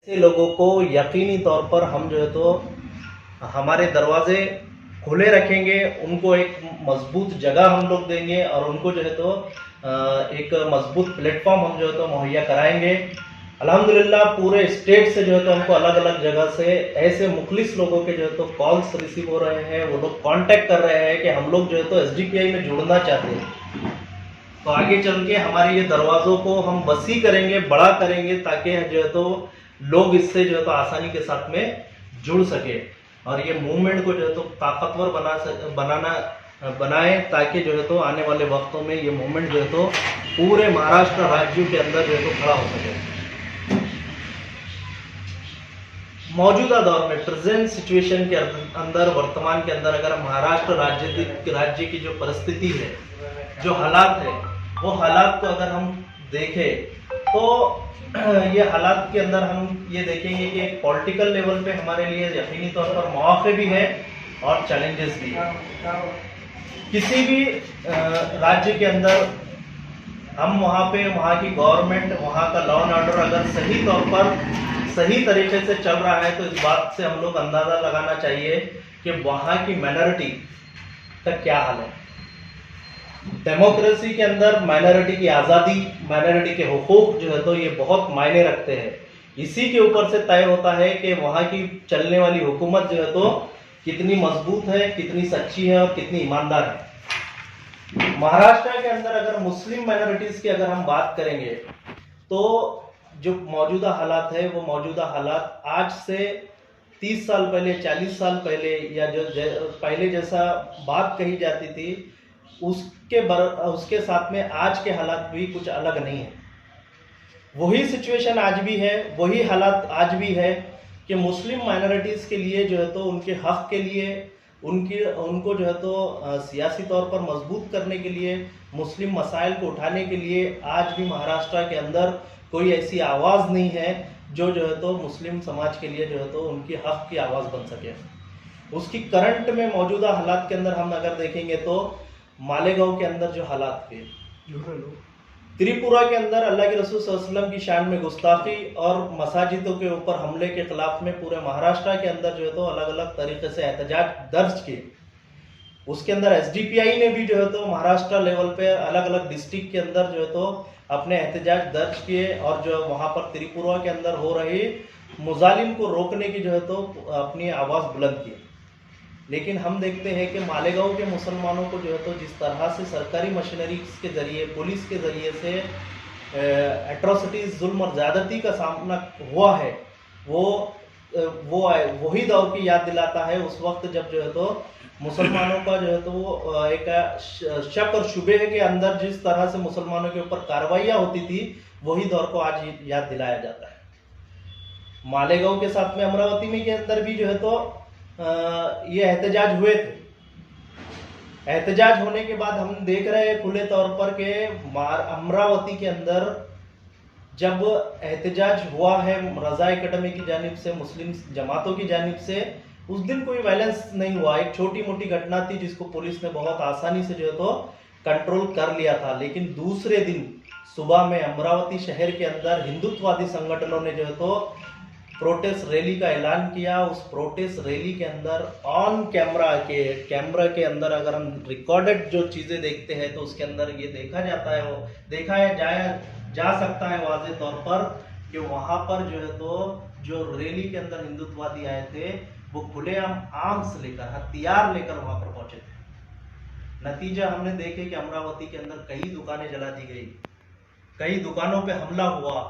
ऐसे लोगों को यकीनी तौर पर हम जो है तो हमारे दरवाजे खुले रखेंगे, उनको एक मजबूत जगह हम लोग देंगे और उनको जो है तो एक मजबूत प्लेटफॉर्म हम जो है तो मुहैया कराएंगे। अल्हम्दुलिल्लाह पूरे स्टेट से जो है तो हमको अलग अलग जगह से ऐसे मुखलिस लोगों के जो है तो कॉल्स रिसीव हो रहे हैं, वो लोग कांटेक्ट कर रहे हैं कि हम लोग जो है तो एसडीपीआई में जुड़ना चाहते हैं। तो आगे चल के हमारे ये दरवाज़ों को हम वसी करेंगे, बड़ा करेंगे, ताकि जो है तो लोग इससे जो है तो आसानी के साथ में जुड़ सके और ये मूवमेंट को जो है तो ताकतवर बनाए, ताकि जो है तो आने वाले वक्तों में ये मूवमेंट जो है तो पूरे महाराष्ट्र राज्य के अंदर जो है तो खड़ा हो सके। मौजूदा दौर में प्रेजेंट सिचुएशन के अंदर, वर्तमान के अंदर अगर महाराष्ट्र राज्य की जो परिस्थिति है, जो हालात है, वो हालात को अगर हम देखें तो ये हालात के अंदर हम ये देखेंगे कि एक पॉलिटिकल लेवल पे हमारे लिए यकीनी तौर पर मौके भी है और चैलेंजेस भी है। किसी भी राज्य के अंदर हम वहाँ की गवर्नमेंट, वहाँ का लॉ एंड ऑर्डर अगर सही तौर पर सही तरीके से चल रहा है तो इस बात से हम लोग अंदाज़ा लगाना चाहिए कि वहाँ की माइनॉरिटी का क्या हाल है। डेमोक्रेसी के अंदर माइनॉरिटी की आज़ादी, माइनॉरिटी के हुकूक जो है तो ये बहुत मायने रखते हैं। इसी के ऊपर से तय होता है कि वहाँ की चलने वाली हुकूमत जो है तो कितनी मजबूत है, कितनी सच्ची है और कितनी ईमानदार है। महाराष्ट्र के अंदर अगर मुस्लिम माइनॉरिटीज़ की अगर हम बात करेंगे तो जो मौजूदा हालात है, वो मौजूदा हालात आज से 30 साल पहले, 40 साल पहले या जो पहले जैसा बात कही जाती थी उसके साथ में आज के हालात भी कुछ अलग नहीं है। वही सिचुएशन आज भी है, वही हालात आज भी है कि मुस्लिम माइनॉरिटीज़ के लिए जो है तो उनके हक के लिए, उनको जो है तो सियासी तौर पर मजबूत करने के लिए, मुस्लिम मसाइल को उठाने के लिए आज भी महाराष्ट्र के अंदर कोई ऐसी आवाज़ नहीं है जो है तो मुस्लिम समाज के लिए जो है तो उनकी हक की आवाज़ बन सके। उसकी करंट में मौजूदा हालात के अंदर हम अगर देखेंगे तो मालेगांव के अंदर जो हालात थे, त्रिपुरा के अंदर अल्लाह के रसूल सल्लल्लाहु अलैहि वसल्लम की शान में गुस्ताखी और मसाजिदों के ऊपर हमले के खिलाफ में पूरे महाराष्ट्र के अंदर जो है तो अलग अलग तरीके से एहतजाज दर्ज किए। उसके अंदर एसडीपीआई ने भी जो है तो महाराष्ट्र लेवल पे अलग अलग डिस्ट्रिक्ट के अंदर जो है तो अपने एहतजाज दर्ज किए और जो वहाँ पर त्रिपुरा के अंदर हो रही मुजालिम को रोकने की जो है तो अपनी आवाज़ बुलंद की। लेकिन हम देखते हैं कि मालेगांव के मुसलमानों को जो है तो जिस तरह से सरकारी मशीनरी के ज़रिए, पुलिस के ज़रिए से एट्रोसिटीज़, जुल्म और ज़्यादती का सामना हुआ है, वो वही दौर की याद दिलाता है। उस वक्त जब जो है तो मुसलमानों का जो है तो वो एक शक और शुबे के अंदर जिस तरह से मुसलमानों के ऊपर कार्रवाइयाँ होती थी, वही दौर को आज याद दिलाया जाता है। मालेगांव के साथ में अमरावती में के अंदर भी जो है तो ये एहतजाज हुए थे। एहतजाज होने के बाद हम देख रहे हैं खुले तौर पर कि अमरावती के अंदर जब एहतजाज हुआ है रज़ा एकेडमी की जानिब से, मुस्लिम जमातों की जानिब से, उस दिन कोई वायलेंस नहीं हुआ। एक छोटी मोटी घटना थी जिसको पुलिस ने बहुत आसानी से जो है तो कंट्रोल कर लिया था। लेकिन दूसरे दिन सुबह में अमरावती शहर के अंदर हिंदुत्ववादी संगठनों ने जो है तो प्रोटेस्ट रैली का ऐलान किया। उस प्रोटेस्ट रैली के अंदर ऑन कैमरा के अंदर अगर हम रिकॉर्डेड जो चीज़ें देखते हैं तो उसके अंदर ये देखा जा सकता है वाज़े तौर पर कि वहाँ पर जो है तो जो रैली के अंदर हिंदुत्ववादी आए थे वो खुलेआम आर्म्स लेकर, हथियार लेकर वहाँ पर पहुँचे थे। नतीजा हमने देखे कि अमरावती के अंदर कई दुकानें जला दी गई, कई दुकानों पे हमला हुआ,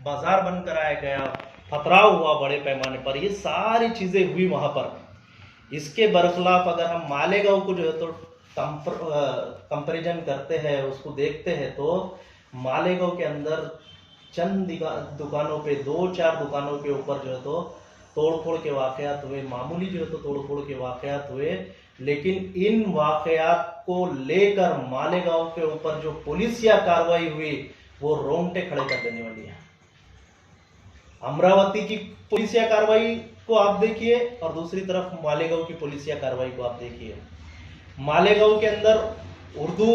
बाजार बंद कराया गया, पथराव हुआ बड़े पैमाने पर। ये सारी चीज़ें हुई वहाँ पर। इसके बरखिलाफ अगर हम मालेगांव को जो है तो कंपैरिजन करते हैं, उसको देखते हैं तो मालेगांव के अंदर चंद दुकानों पे, 2-4 दुकानों के ऊपर जो है तो तोड़फोड़ के वाक़यात हुए, मामूली जो है तो तोड़फोड़ के वाक़यात हुए। लेकिन इन वाक़यात को लेकर मालेगांव के ऊपर जो पुलिसिया कार्रवाई हुई वो रोंगटे खड़े कर देने वाली है। अमरावती की पुलिसिया कार्रवाई को आप देखिए और दूसरी तरफ मालेगांव की पुलिसिया कार्रवाई को आप देखिए। मालेगांव के अंदर उर्दू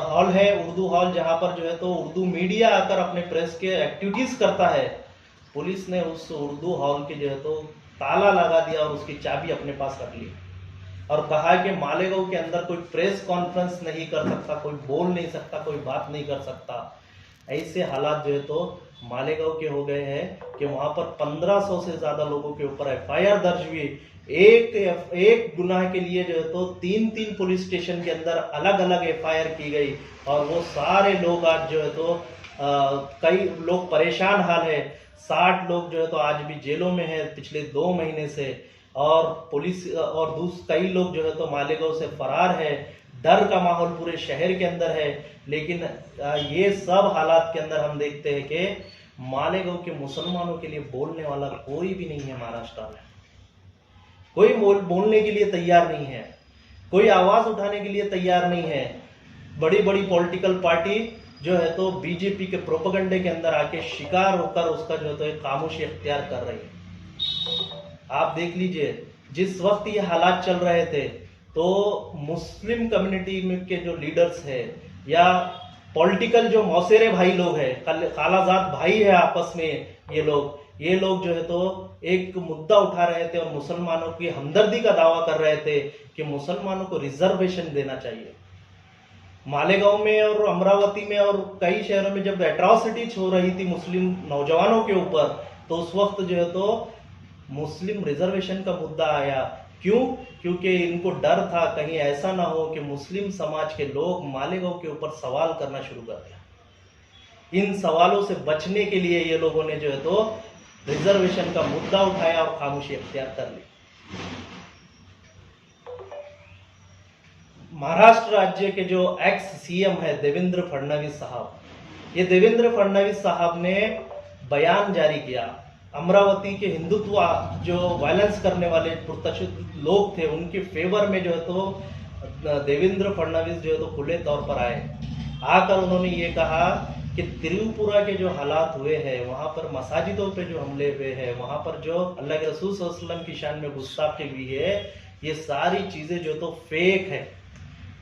हॉल है, उर्दू हॉल जहां पर जो है तो उर्दू मीडिया आकर अपने प्रेस के एक्टिविटीज़ करता है, पुलिस ने उस उर्दू हॉल के जो है तो ताला लगा दिया और उसकी चाबी अपने पास रख ली और कहा कि मालेगांव के अंदर कोई प्रेस कॉन्फ्रेंस नहीं कर सकता, कोई बोल नहीं सकता, कोई बात नहीं कर सकता। ऐसे हालात जो है तो मालेगांव के हो गए हैं कि वहां पर 1500 से ज्यादा लोगों के ऊपर एफआईआर दर्ज हुई। एक गुनाह के लिए जो है तो 3-3 पुलिस स्टेशन के अंदर अलग अलग एफआईआर की गई और वो सारे लोग आज जो है तो कई लोग परेशान हाल है। 60 लोग जो है तो आज भी जेलों में है पिछले 2 महीने से और पुलिस और कई लोग जो है तो मालेगांव से फरार है। डर का माहौल पूरे शहर के अंदर है। लेकिन ये सब हालात के अंदर हम देखते हैं कि मालेगांव के मुसलमानों के लिए बोलने वाला कोई भी नहीं है। महाराष्ट्र में कोई बोलने के लिए तैयार नहीं है, कोई आवाज उठाने के लिए तैयार नहीं है। बड़ी बड़ी पॉलिटिकल पार्टी जो है तो बीजेपी के प्रोपेगेंडे के अंदर आके शिकार होकर उसका जो है तो एक खामोशी इख्तियार कर रही है। आप देख लीजिए, जिस वक्त ये हालात चल रहे थे तो मुस्लिम कम्युनिटी में के जो लीडर्स है या पॉलिटिकल जो मौसेरे भाई लोग हैं, खालाजाद भाई है आपस में, ये लोग जो है तो एक मुद्दा उठा रहे थे और मुसलमानों की हमदर्दी का दावा कर रहे थे कि मुसलमानों को रिजर्वेशन देना चाहिए। मालेगांव में और अमरावती में और कई शहरों में जब एट्रॉसिटीज हो रही थी मुस्लिम नौजवानों के ऊपर, तो उस वक्त जो है तो मुस्लिम रिजर्वेशन का मुद्दा आया। क्यों? क्योंकि इनको डर था कहीं ऐसा ना हो कि मुस्लिम समाज के लोग मालेगांव के ऊपर सवाल करना शुरू कर दिया। इन सवालों से बचने के लिए ये लोगों ने जो है तो रिजर्वेशन का मुद्दा उठाया और खामोशी इख्तियार कर ली। महाराष्ट्र राज्य के जो एक्स सीएम है देवेंद्र फडणवीस साहब, ये देवेंद्र फडणवीस साहब ने बयान जारी किया। अमरावती के हिंदुत्व जो वायलेंस करने वाले पुरतशद्दुद लोग थे उनके फेवर में जो है तो देवेंद्र फडणवीस जो है तो खुले तौर पर आए। आकर उन्होंने ये कहा कि त्रिपुरा के जो हालात हुए हैं, वहां पर मसाजिदों पे जो हमले हुए हैं, वहां पर जो अल्लाह के रसूल सल्लल्लाहु अलैहि वसल्लम की शान में गुस्ताखी हुई है, ये सारी चीजें जो तो फेक है,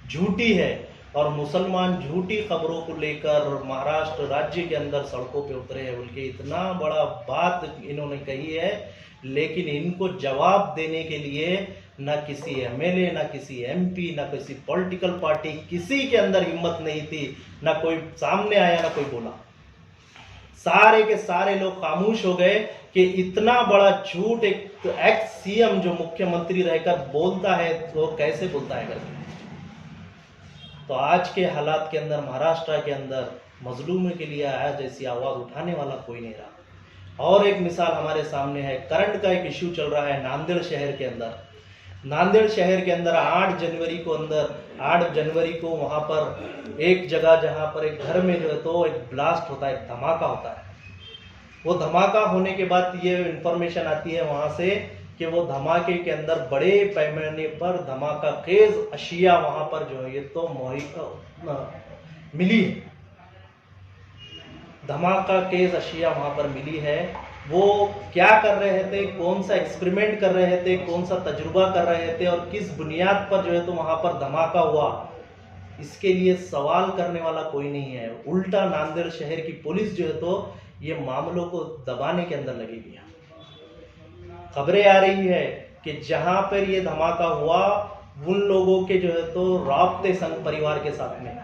झूठी है। और मुसलमान झूठी खबरों को लेकर महाराष्ट्र राज्य के अंदर सड़कों पे उतरे हैं। उनके इतना बड़ा बात इन्होंने कही है, लेकिन इनको जवाब देने के लिए ना किसी एमएलए, ना किसी एमपी, ना किसी पॉलिटिकल पार्टी, किसी के अंदर हिम्मत नहीं थी। ना कोई सामने आया, ना कोई बोला। सारे के सारे लोग खामोश हो गए कि इतना बड़ा झूठ एक एक्स सीएम जो मुख्यमंत्री रहकर बोलता है तो कैसे बोलता है करके। तो आज के हालात के अंदर महाराष्ट्र के अंदर मजलूमों के लिए आज ऐसी आवाज उठाने वाला कोई नहीं रहा। और एक मिसाल हमारे सामने है, करंट का एक इश्यू चल रहा है नांदेड़ शहर के अंदर। नांदेड़ शहर के अंदर 8 जनवरी को वहां पर एक जगह जहां पर एक घर में जो है तो एक ब्लास्ट होता है, एक धमाका होता है। वो धमाका होने के बाद ये इंफॉर्मेशन आती है वहां से कि वो धमाके के अंदर बड़े पैमाने पर धमाका खेज अशिया वहां पर जो है ये तो मिली है। धमाका केस अशिया वहां पर मिली है। वो क्या कर रहे थे, कौन सा एक्सपेरिमेंट कर रहे थे, कौन सा तजुर्बा कर रहे थे और किस बुनियाद पर जो है तो वहां पर धमाका हुआ, इसके लिए सवाल करने वाला कोई नहीं है। उल्टा नांदेड़ शहर की पुलिस जो है तो ये मामलों को दबाने के अंदर लगी हुई है। खबरें आ रही है कि जहां पर ये धमाका हुआ उन लोगों के जो है तो राब्ते संघ परिवार के साथ में।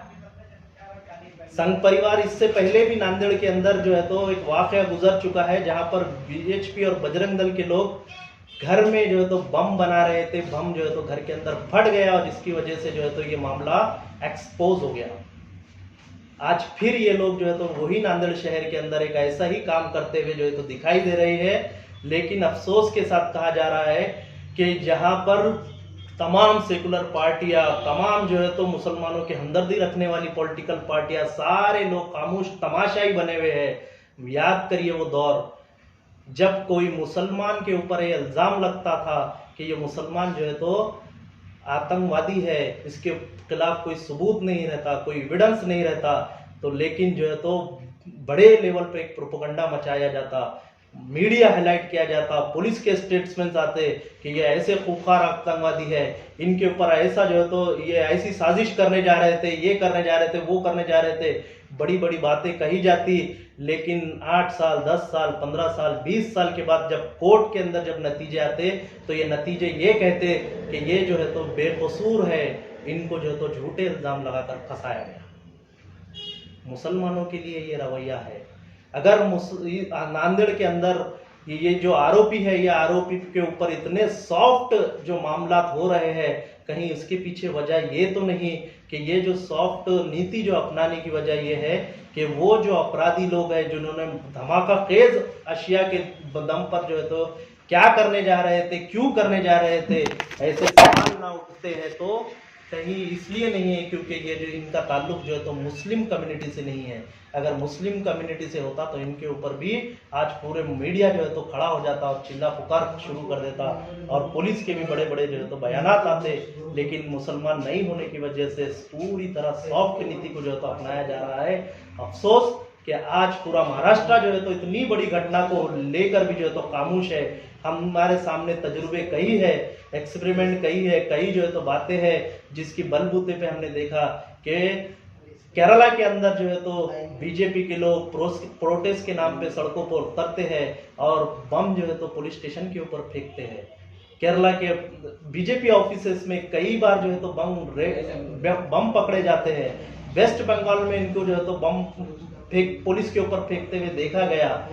संघ परिवार इससे पहले भी नांदेड़ के अंदर जो है तो एक वाकया गुजर चुका है जहां पर बीएचपी और बजरंग दल के लोग घर में जो है तो बम बना रहे थे। बम जो है तो घर के अंदर फट गया और जिसकी वजह से जो है तो ये मामला एक्सपोज हो गया। आज फिर ये लोग जो है तो वही नांदेड़ शहर के अंदर एक ऐसा ही काम करते हुए जो है तो दिखाई दे रहे हैं। लेकिन अफसोस के साथ कहा जा रहा है कि जहां पर तमाम सेकुलर पार्टियां, तमाम जो है तो मुसलमानों की हमदर्दी रखने वाली पॉलिटिकल पार्टियां, सारे लोग खामोश तमाशाई बने हुए हैं। याद करिए वो दौर जब कोई मुसलमान के ऊपर ये इल्जाम लगता था कि ये मुसलमान जो है तो आतंकवादी है, इसके खिलाफ कोई सबूत नहीं रहता, कोई एविडेंस नहीं रहता, तो लेकिन जो है तो बड़े लेवल पे एक प्रोपेगेंडा मचाया जाता। मीडिया हाईलाइट किया जाता, पुलिस के स्टेटमेंट्स आते कि ये ऐसे खूंखार आतंकवादी है, इनके ऊपर ऐसा जो है तो ये ऐसी साजिश करने जा रहे थे, ये करने जा रहे थे, वो करने जा रहे थे, बड़ी बड़ी बातें कही जाती। लेकिन 8 साल, 10 साल, 15 साल, 20 साल के बाद जब कोर्ट के अंदर जब नतीजे आते तो ये नतीजे ये कहते कि ये जो है तो बेकसूर है, इनको जो है तो झूठे इल्जाम लगाकर फंसाया गया। मुसलमानों के लिए ये रवैया है। अगर नांदेड़ के अंदर ये जो आरोपी है, ये आरोपी के ऊपर इतने सॉफ्ट जो मामला हो रहे हैं, कहीं इसके पीछे वजह ये तो नहीं कि ये जो सॉफ्ट नीति जो अपनाने की वजह ये है कि वो जो अपराधी लोग हैं जिन्होंने धमाका खेज अशिया के दम पर जो है तो क्या करने जा रहे थे, क्यों करने जा रहे थे, ऐसे सवाल ना उठते हैं तो कहीं इसलिए नहीं है क्योंकि ये जो इनका ताल्लुक जो है तो मुस्लिम कम्युनिटी से नहीं है। अगर मुस्लिम कम्युनिटी से होता तो इनके ऊपर भी आज पूरे मीडिया जो है तो खड़ा हो जाता और चिल्ला पुकार शुरू कर देता और पुलिस के भी बड़े बड़े जो है तो बयानात आते। लेकिन मुसलमान नहीं होने की वजह से पूरी तरह सॉफ्ट नीति को जो है तो अपनाया जा रहा है। अफसोस कि आज पूरा महाराष्ट्र जो है तो इतनी बड़ी घटना को लेकर भी जो है तो खामोश है। हमारे सामने तजुर्बे कई है, एक्सपेरिमेंट कई है, कई जो है तो बातें हैं जिसकी बलबूते पे हमने देखा कि केरला के अंदर जो है तो बीजेपी के लोग प्रोटेस्ट के नाम पे सड़कों पर उतरते हैं और बम जो है तो पुलिस स्टेशन के ऊपर फेंकते हैं। केरला के बीजेपी ऑफिसेस में कई बार जो है तो बम पकड़े जाते हैं। वेस्ट बंगाल में इनको जो है तो बम पुलिस के ऊपर फेंकते हुए देखा गया।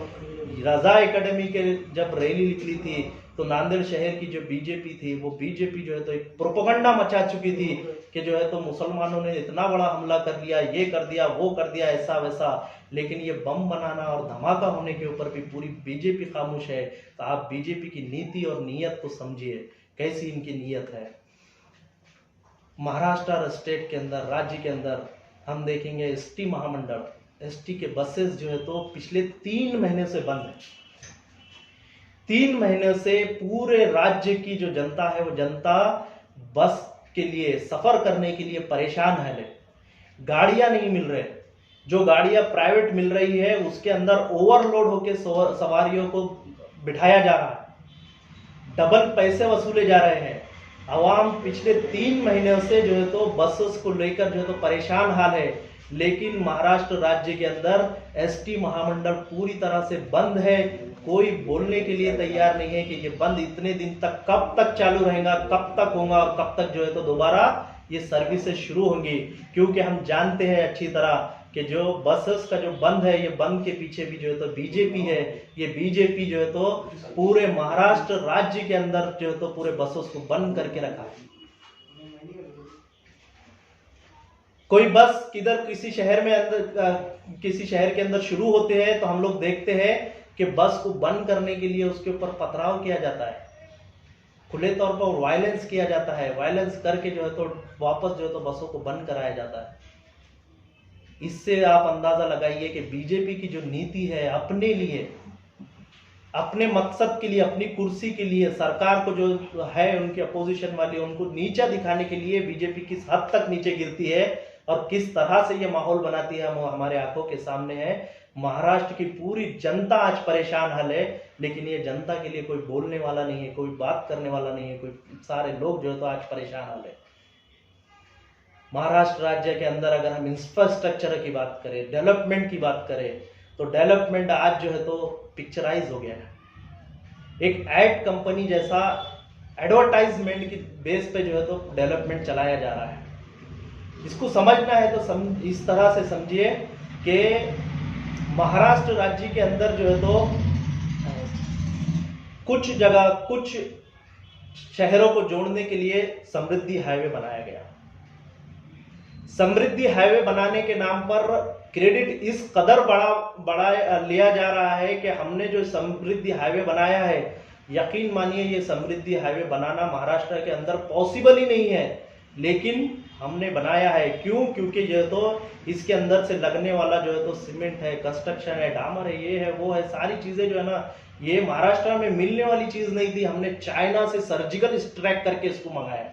रजा एकेडमी के जब रैली निकली थी तो नांदेड़ शहर की जो बीजेपी थी वो बीजेपी जो है तो एक प्रोपेगेंडा मचा चुकी थी कि जो है तो मुसलमानों ने इतना बड़ा हमला कर दिया, ये कर दिया, वो कर दिया, ऐसा वैसा। लेकिन ये बम बनाना और धमाका होने के ऊपर भी पूरी बीजेपी खामोश है। तो आप बीजेपी की नीति और नीयत को समझिए, कैसी इनकी नीयत है। महाराष्ट्र स्टेट के अंदर, राज्य के अंदर हम देखेंगे एसटी महामंडल, एसटी के बसेस जो है तो पिछले 3 महीने से बंद है। 3 महीने से पूरे राज्य की जो जनता है वो जनता बस के लिए सफर करने के लिए परेशान है। गाड़ियां नहीं मिल रहे, जो गाड़ियां प्राइवेट मिल रही है उसके अंदर ओवरलोड होकर सवारियों को बिठाया जा रहा है, डबल पैसे वसूले जा रहे हैं। आवाम पिछले 3 महीने से जो है तो बसेस को लेकर जो है तो परेशान हाल है। लेकिन महाराष्ट्र राज्य के अंदर एसटी महामंडल पूरी तरह से बंद है। कोई बोलने के लिए तैयार नहीं है कि ये बंद इतने दिन तक कब तक चालू रहेगा, कब तक होगा और कब तक जो है तो दोबारा ये सर्विसेज शुरू होंगी। क्योंकि हम जानते हैं अच्छी तरह कि जो बसेस का जो बंद है, ये बंद के पीछे भी जो है तो बीजेपी है। ये बीजेपी जो है तो पूरे महाराष्ट्र राज्य के अंदर जो है तो पूरे बसेस को बंद करके रखा है। कोई बस किधर किसी शहर में किसी शहर के अंदर शुरू होते हैं तो हम लोग देखते हैं कि बस को बंद करने के लिए उसके ऊपर पथराव किया जाता है, खुले तौर पर वायलेंस किया जाता है। वायलेंस करके जो है तो वापस जो है तो बसों को बंद कराया जाता है। इससे आप अंदाजा लगाइए कि बीजेपी की जो नीति है अपने लिए, अपने मकसद के लिए, अपनी कुर्सी के लिए, सरकार को जो है उनकी अपोजिशन वाली उनको नीचा दिखाने के लिए बीजेपी किस हद तक नीचे गिरती है और किस तरह से ये माहौल बनाती है हम हमारे आंखों के सामने है। महाराष्ट्र की पूरी जनता आज परेशान हाल है। लेकिन ये जनता के लिए कोई बोलने वाला नहीं है, कोई बात करने वाला नहीं है, कोई सारे लोग जो है तो आज परेशान हाल है। महाराष्ट्र राज्य के अंदर अगर हम इंफ्रास्ट्रक्चर की बात करें, डेवलपमेंट की बात करें तो डेवलपमेंट आज जो है तो पिक्चराइज हो गया है। एक एड कंपनी जैसा एडवर्टाइजमेंट की बेस पे जो है तो डेवलपमेंट चलाया जा रहा है। इसको समझना है तो इस तरह से समझिए कि महाराष्ट्र राज्य के अंदर जो है तो कुछ जगह, कुछ शहरों को जोड़ने के लिए समृद्धि हाईवे बनाया गया। समृद्धि हाईवे बनाने के नाम पर क्रेडिट इस कदर बड़ा लिया जा रहा है कि हमने जो समृद्धि हाईवे बनाया है, यकीन मानिए ये समृद्धि हाईवे बनाना महाराष्ट्र के अंदर पॉसिबल ही नहीं है, लेकिन हमने बनाया है। क्यों? क्योंकि जो है तो इसके अंदर से लगने वाला जो है तो सीमेंट है, कंस्ट्रक्शन है, डामर है, ये है, वो है, सारी चीजें जो है ना ये महाराष्ट्र में मिलने वाली चीज नहीं थी। हमने चाइना से सर्जिकल स्ट्राइक करके इसको मंगाया।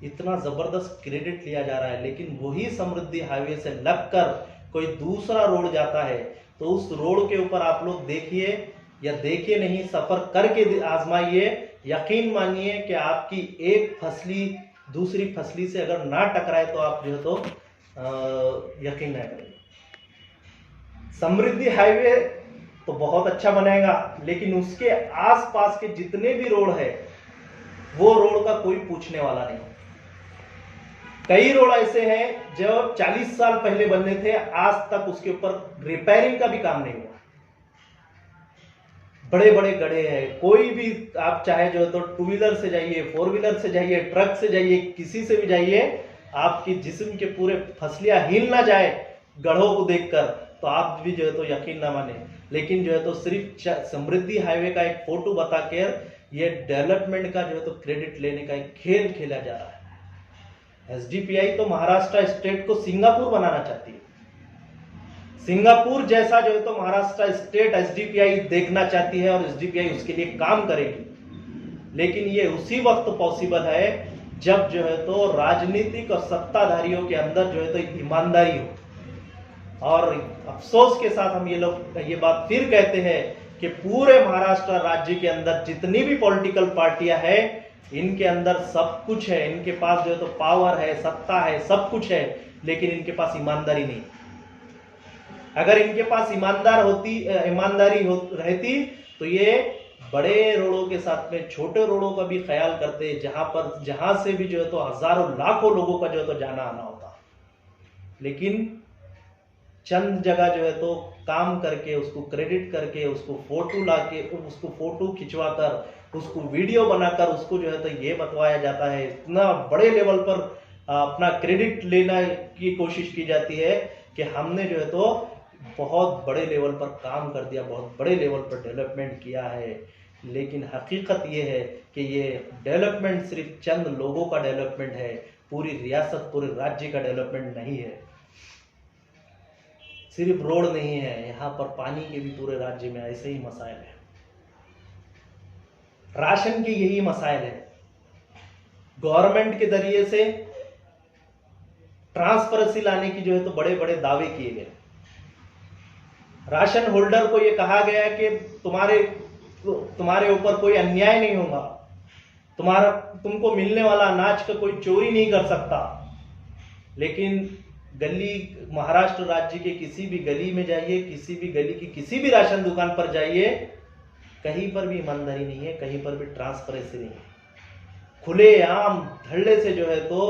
इतना जबरदस्त क्रेडिट लिया जा रहा है, लेकिन वही समृद्धि हाईवे से लगकर कोई दूसरा रोड जाता है, तो उस रोड के ऊपर आप लोग देखिए, या देखिए नहीं, सफर करके आजमाइए, यकीन मानिए कि आपकी एक फसली दूसरी फसली से अगर ना टकराए तो आप जो है तो यकीन नहीं करेंगे। समृद्धि हाईवे तो बहुत अच्छा बनेगा, लेकिन उसके आसपास के जितने भी रोड है वो रोड का कोई पूछने वाला नहीं। कई रोड ऐसे हैं जो 40 साल पहले बनने थे, आज तक उसके ऊपर रिपेयरिंग का भी काम नहीं हुआ। बड़े बड़े गड्ढे हैं, कोई भी आप चाहे जो है तो टू व्हीलर से जाइए, फोर व्हीलर से जाइए, ट्रक से जाइए, किसी से भी जाइए, आपकी जिस्म के पूरे फसलियां हिल ना जाए गड्ढों को देखकर, तो आप भी जो है तो यकीन ना माने। लेकिन जो है तो सिर्फ समृद्धि हाईवे का एक फोटो बताकर ये डेवलपमेंट का जो है तो क्रेडिट लेने का एक खेल खेला जा रहा है। एसडीपीआई तो महाराष्ट्र स्टेट को सिंगापुर बनाना चाहती है। सिंगापुर जैसा जो है तो महाराष्ट्र स्टेट एसडीपीआई देखना चाहती है और एसडीपीआई उसके लिए काम करेगी। लेकिन ये उसी वक्त पॉसिबल है जब जो है तो राजनीतिक और सत्ताधारियों के अंदर जो है तो ईमानदारी हो। और अफसोस के साथ हम ये बात फिर कहते हैं कि पूरे महाराष्ट्र राज्य के अंदर जितनी भी पॉलिटिकल पार्टियां हैं, इनके अंदर सब कुछ है, इनके पास जो है तो पावर है, सत्ता है, सब कुछ है, लेकिन इनके पास ईमानदारी नहीं। अगर इनके पास ईमानदारी रहती तो ये बड़े रोडों के साथ में छोटे रोडों का भी ख्याल करते, जहां से भी जो है तो हजारों लाखों लोगों का जो है तो जाना आना होता। लेकिन चंद जगह जो है तो काम करके, उसको क्रेडिट करके, उसको फोटो लाके, उसको फोटो खिंचवाकर, उसको वीडियो बनाकर उसको जो है तो ये बतवाया जाता है, इतना बड़े लेवल पर अपना क्रेडिट लेना की कोशिश की जाती है कि हमने जो है तो बहुत बड़े लेवल पर काम कर दिया, बहुत बड़े लेवल पर डेवलपमेंट किया है। लेकिन हकीकत ये है कि ये डेवलपमेंट सिर्फ चंद लोगों का डेवलपमेंट है, पूरी रियासत, पूरे राज्य का डेवलपमेंट नहीं है। सिर्फ रोड नहीं है, यहाँ पर पानी के भी पूरे राज्य में ऐसे ही मसाइल है, राशन के यही मसाइल है। गवर्नमेंट के जरिए से ट्रांसपेरेंसी लाने की जो है तो बड़े बड़े दावे किए गए। राशन होल्डर को यह कहा गया कि तुम्हारे ऊपर कोई अन्याय नहीं होगा, तुमको मिलने वाला अनाज का कोई चोरी नहीं कर सकता। लेकिन महाराष्ट्र राज्य के किसी भी गली में जाइए, किसी भी गली की किसी भी राशन दुकान पर जाइए, कहीं पर भी ईमानदारी नहीं है, कहीं पर भी ट्रांसपेरेंसी नहीं है। खुलेआम धड़ल्ले से जो है तो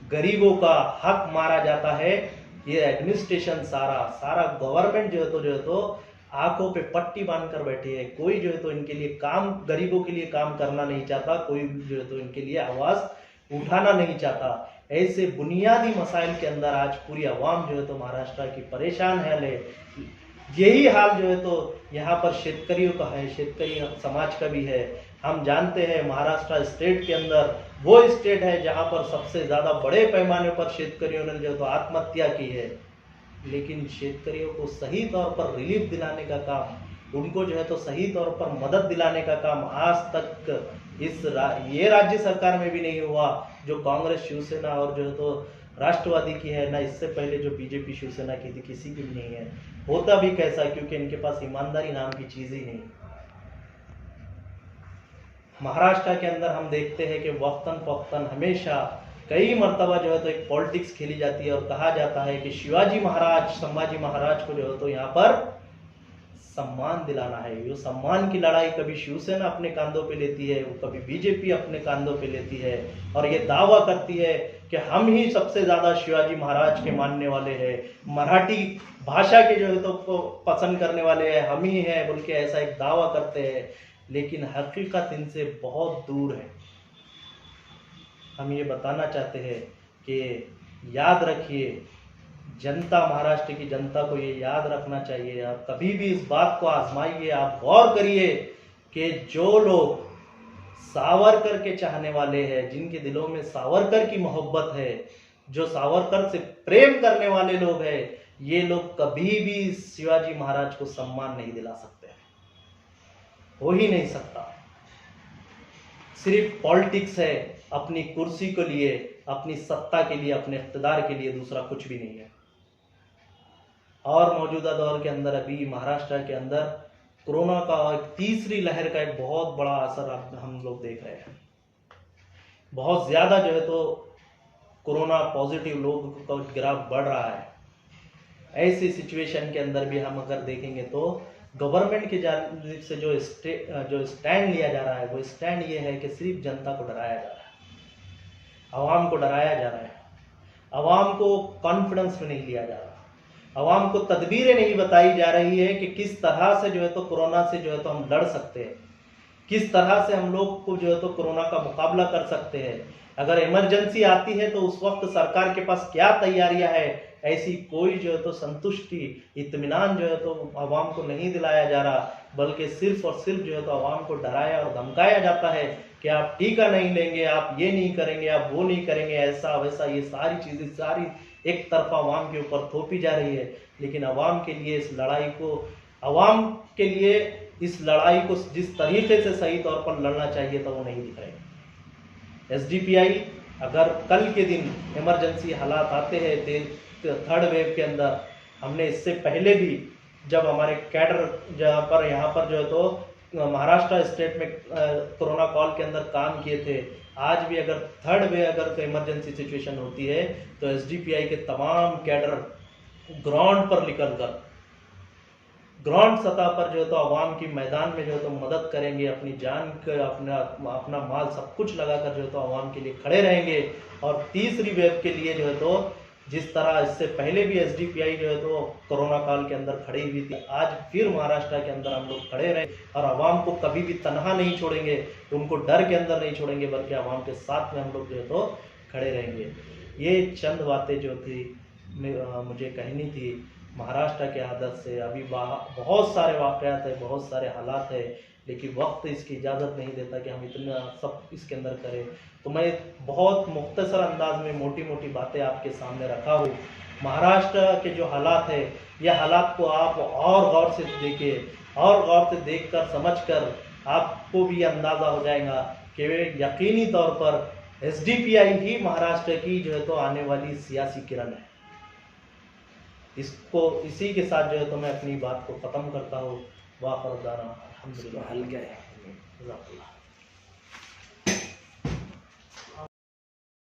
गरीबों का हक मारा जाता है। ये एडमिनिस्ट्रेशन सारा गवर्नमेंट जो है तो आंखों पे पट्टी बांध कर बैठी है। कोई जो है तो इनके लिए गरीबों के लिए काम करना नहीं चाहता, कोई जो है तो इनके लिए आवाज उठाना नहीं चाहता। ऐसे बुनियादी मसाइल के अंदर आज पूरी आवाम जो है तो महाराष्ट्र की परेशान है। यही हाल जो है तो यहाँ पर शेतकरियों का है, शेतकरी समाज का भी है। हम जानते हैं महाराष्ट्र स्टेट के अंदर वो स्टेट है जहाँ पर सबसे ज्यादा बड़े पैमाने पर शेतकरियों ने जो है तो आत्महत्या की है। लेकिन शेतकरियों को सही तौर पर रिलीफ दिलाने का काम, उनको जो है तो सही तौर पर मदद दिलाने का काम आज तक ये राज्य सरकार में भी नहीं हुआ, जो कांग्रेस, शिवसेना और जो है तो राष्ट्रवादी की है ना, इससे पहले जो बीजेपी शिवसेना की थी, किसी की भी नहीं है। होता भी कैसा, क्योंकि इनके पास ईमानदारी नाम की चीज ही नहीं। महाराष्ट्र के अंदर हम देखते हैं कि वक्तन फक्तन हमेशा कई मर्तबा जो है तो एक पॉलिटिक्स खेली जाती है और कहा जाता है कि शिवाजी महाराज, संभाजी महाराज को जो है तो यहाँ पर सम्मान दिलाना है। ये सम्मान की लड़ाई कभी शिवसेना अपने कांधों पे लेती है, वो कभी बीजेपी अपने कांधों पे लेती है और ये दावा करती है कि हम ही सबसे ज्यादा शिवाजी महाराज के मानने वाले हैं, मराठी भाषा के जो है तो पसंद करने वाले हैं हम ही हैं, बोल के ऐसा एक दावा करते हैं। लेकिन हकीकत इनसे बहुत दूर है। हम ये बताना चाहते हैं कि याद रखिए, जनता, महाराष्ट्र की जनता को ये याद रखना चाहिए। आप कभी भी इस बात को आजमाइए, आप गौर करिए कि जो लोग सावरकर के चाहने वाले हैं, जिनके दिलों में सावरकर की मोहब्बत है, जो सावरकर से प्रेम करने वाले लोग हैं, ये लोग कभी भी शिवाजी महाराज को सम्मान नहीं दिला सकते, हो ही नहीं सकता। सिर्फ पॉलिटिक्स है, अपनी कुर्सी के लिए, अपनी सत्ता के लिए, अपने इख्तिदार के लिए, दूसरा कुछ भी नहीं है। और मौजूदा दौर के अंदर अभी महाराष्ट्र के अंदर कोरोना का एक तीसरी लहर का एक बहुत बड़ा असर अब हम लोग देख रहे हैं। बहुत ज़्यादा जो है तो कोरोना पॉजिटिव लोगों का ग्राफ बढ़ रहा है। ऐसी सिचुएशन के अंदर भी हम अगर देखेंगे तो गवर्नमेंट की जानिब से जो स्टैंड लिया जा रहा है वो स्टैंड ये है कि सिर्फ जनता को डराया जा रहा है, आवाम को डराया जा रहा है, आवाम को कॉन्फिडेंस में नहीं लिया जा रहा, आवाम को तदबीरें नहीं बताई जा रही है कि किस तरह से जो है तो कोरोना से जो है तो हम लड़ सकते हैं, किस तरह से हम लोग को जो है तो कोरोना का मुकाबला कर सकते हैं। अगर इमरजेंसी आती है तो उस वक्त सरकार के पास क्या तैयारियां है, ऐसी कोई जो है तो संतुष्टि, इत्मीनान जो है तो आवाम को नहीं दिलाया जा रहा, बल्कि सिर्फ और सिर्फ जो है तो आवाम को डराया और धमकाया जाता है कि आप टीका नहीं लेंगे, आप ये नहीं करेंगे, आप वो नहीं करेंगे, ऐसा वैसा, ये सारी चीज़ें सारी एक तरफा आवाम के ऊपर थोपी जा रही है। लेकिन आवाम के लिए इस लड़ाई को जिस तरीके से सही तौर पर लड़ना चाहिए था वो नहीं दिख रहे। एसडीपीआई अगर कल के दिन इमरजेंसी हालात आते हैं थर्ड वेव के अंदर, हमने इससे पहले भी जब हमारे कैडर यहाँ पर जो है तो महाराष्ट्र स्टेट में कोरोना कॉल के अंदर काम किए थे, आज भी अगर थर्ड वेव अगर इमरजेंसी सिचुएशन होती है तो एसडीपीआई के तमाम कैडर ग्राउंड पर निकलकर ग्राउंड सतह पर जो है तो आवाम की मैदान में जो है तो मदद करेंगे, अपनी जान का अपना माल सब कुछ लगाकर जो है तो आवाम के लिए खड़े रहेंगे। और तीसरी वेव के लिए जो है तो जिस तरह इससे पहले भी एसडीपीआई जो है तो कोरोना काल के अंदर खड़ी हुई थी, आज फिर महाराष्ट्र के अंदर हम लोग खड़े रहे और आवाम को कभी भी तनहा नहीं छोड़ेंगे, उनको डर के अंदर नहीं छोड़ेंगे, बल्कि आवाम के साथ में हम लोग जो है तो खड़े रहेंगे। ये चंद बातें जो थी मुझे कहनी थी महाराष्ट्र के आदत से। अभी बहुत सारे वाक़यात है, बहुत सारे हालात है, लेकिन वक्त इसकी इजाज़त नहीं देता कि हम इतना सब इसके अंदर करें। तो मैं बहुत मुख्तसर अंदाज में मोटी मोटी बातें आपके सामने रखा हूँ। महाराष्ट्र के जो हालात है, यह हालात को आप और गौर से देखिए, और गौर से देखकर समझकर आपको भी अंदाज़ा हो जाएगा कि यकीनी तौर पर एसडीपीआई ही महाराष्ट्र की जो है तो आने वाली सियासी किरण है। इसी के साथ जो है तो मैं अपनी बात को ख़त्म करता हूँ। वाह फरदाना अल्हम्दुलिल्लाह।